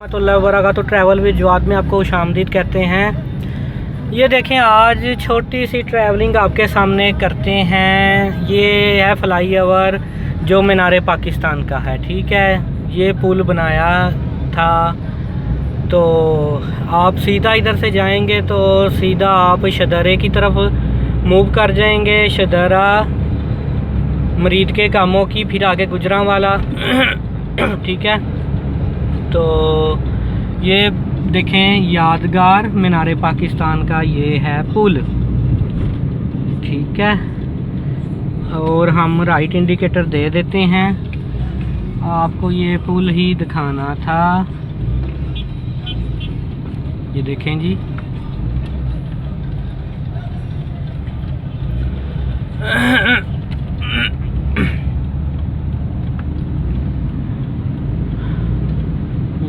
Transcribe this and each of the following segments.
तो travel with Jawad में आपको खुशामदीद कहते हैं। ये देखें, आज छोटी सी ट्रैवलिंग आपके सामने करते हैं। ये है फ्लाई ओवर जो मीनार पाकिस्तान का है, ठीक है। ये पुल बनाया था, तो आप सीधा इधर से जाएंगे तो सीधा आप शदरे की तरफ मूव कर जाएंगे। शदरा मरीद के कामों की, फिर आगे गुजरांवाला ठीक है। तो ये देखें, यादगार मीनार पाकिस्तान का ये है पुल, ठीक है। और हम राइट इंडिकेटर दे देते हैं, आपको ये पुल ही दिखाना था। ये देखें जी,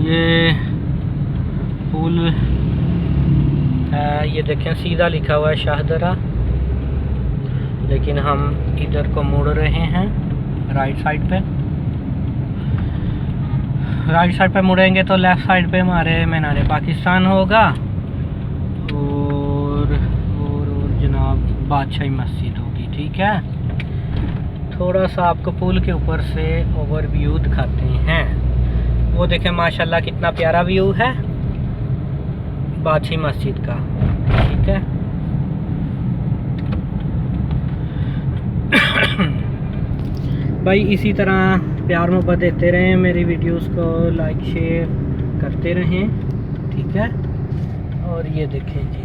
ये पुल है। ये देखें, सीधा लिखा हुआ है शाहदरा, लेकिन हम इधर को मुड़ रहे हैं राइट साइड पे। राइट साइड पे मुड़ेंगे तो लेफ़्ट साइड पे हमारे मीनार पाकिस्तान होगा और जनाब बादशाही मस्जिद होगी, ठीक है। थोड़ा सा आपको पुल के ऊपर से ओवरव्यू दिखाते हैं। वो देखें, माशाल्लाह कितना प्यारा व्यू है बादशाही मस्जिद का, ठीक है। भाई इसी तरह प्यार मोहब्बत देते रहें, मेरी वीडियोस को लाइक शेयर करते रहें, ठीक है। और ये देखें जी,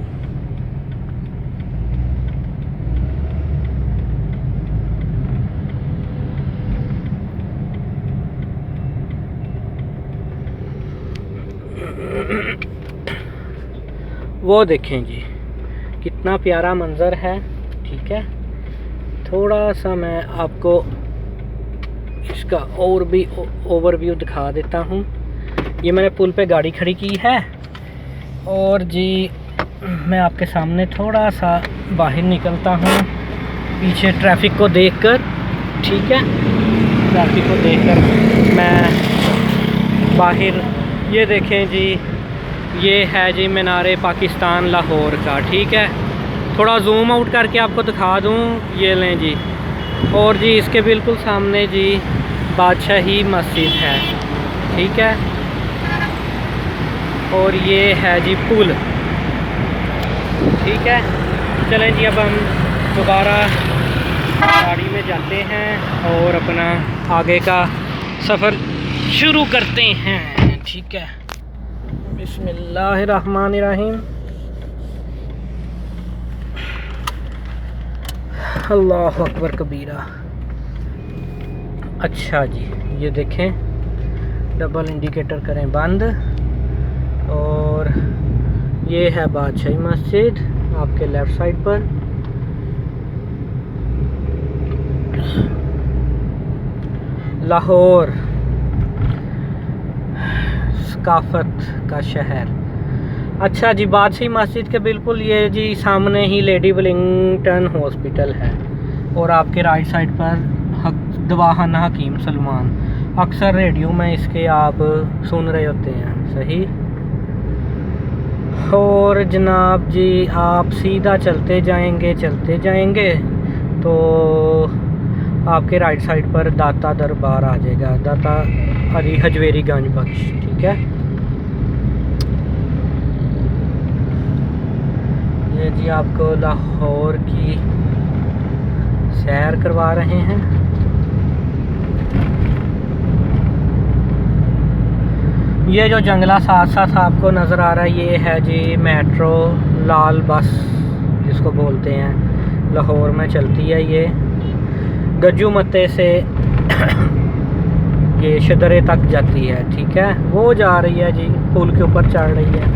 वो देखें जी कितना प्यारा मंज़र है, ठीक है। थोड़ा सा मैं आपको इसका और भी ओवरव्यू दिखा देता हूँ। ये मैंने पुल पे गाड़ी खड़ी की है और जी मैं आपके सामने थोड़ा सा बाहर निकलता हूँ, पीछे ट्रैफिक को देखकर, ठीक है। ट्रैफिक को देखकर मैं बाहर, ये देखें जी, ये है जी मीनार पाकिस्तान लाहौर का, ठीक है। थोड़ा जूम आउट करके आपको दिखा दूँ, ये लें जी। और जी इसके बिल्कुल सामने जी बादशाही मस्जिद है, ठीक है। और ये है जी पुल, ठीक है। चलें जी, अब हम दोबारा गाड़ी में जाते हैं और अपना आगे का सफ़र शुरू करते हैं, ठीक है। बिस्मिल्लाहिर्रहमानिर्रहीम। अल्लाह अकबर कबीरा। अच्छा जी, ये देखें, डबल इंडिकेटर करें बंद। और ये है बादशाही मस्जिद आपके लेफ़्ट साइड पर। लाहौर सकाफत का शहर। अच्छा जी, बादशाही मस्जिद के बिल्कुल ये जी सामने ही लेडी वेलिंगटन हॉस्पिटल है और आपके राइट साइड पर दवाखाना हकीम सलमान। अक्सर रेडियो में इसके आप सुन रहे होते हैं, सही। और जनाब जी आप सीधा चलते जाएंगे तो आपके राइट साइड पर दाता दरबार आ जाएगा, दाता अली हजवेरी गंज बख्श, ठीक है। ये जी आपको लाहौर की सैर करवा रहे हैं। ये जो जंगला साथ साथ आपको नज़र आ रहा है, ये है जी मेट्रो लाल बस जिसको बोलते हैं, लाहौर में चलती है। ये गज्जू मत्ते से ये शदरे तक जाती है, ठीक है। वो जा रही है जी, पुल के ऊपर चढ़ रही है।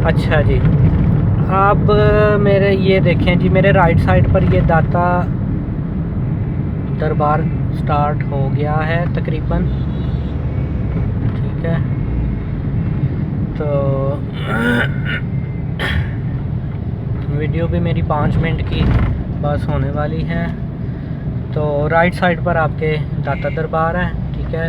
अच्छा जी, अब मेरे ये देखें जी, मेरे राइट साइड पर ये दाता दरबार स्टार्ट हो गया है तकरीबन, ठीक है। तो वीडियो भी मेरी 5 मिनट की बस होने वाली है। तो राइट साइड पर आपके दाता दरबार है, ठीक है।